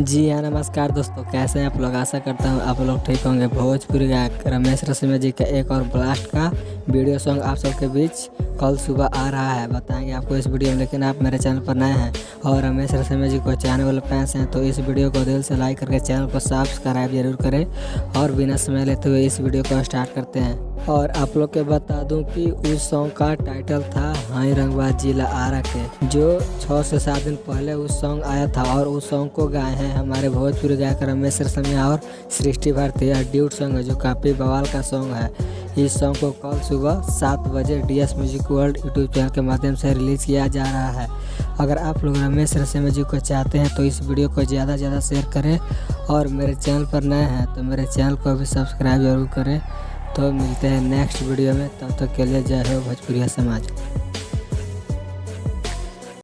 जी हाँ, नमस्कार दोस्तों, कैसे हैं आप लोग। आशा करता हूँ आप लोग ठीक होंगे। भोजपुरी गायक रमेश रसीमा जी का एक और ब्लास्ट का वीडियो सॉन्ग आप सबके बीच कल सुबह आ रहा है, बताएंगे आपको इस वीडियो में। लेकिन आप मेरे चैनल पर नए हैं और रमेश रसीमा जी को चाहने वाले फैंस हैं तो इस वीडियो को दिल से लाइक करके चैनल को सब्सक्राइब जरूर करें। और बिना समय लेते हुए इस वीडियो को स्टार्ट करते हैं। और आप लोग के बता दूं कि उस सॉन्ग का टाइटल था हाई रंगबाज जिला आरा के, जो 6 से 7 दिन पहले उस सॉन्ग आया था। और उस सॉन्ग को गाए हैं हमारे भोजपुरी गायक रमेश रसीमा और सृष्टि भारती। ड्यूट सॉन्ग है जो काफ़ी बवाल का सॉन्ग है। इस सॉन्ग को कल सुबह 7 बजे DS music world YouTube channel के माध्यम से रिलीज़ किया जा रहा है। अगर आप लोग रमेश रसीमा जी को चाहते हैं तो इस वीडियो को ज़्यादा से ज़्यादा शेयर करें। और मेरे चैनल पर नए हैं तो मेरे चैनल को भी सब्सक्राइब जरूर करें। तो मिलते हैं नेक्स्ट वीडियो में, तब तक के लिए जय हो भोजपुरिया समाज।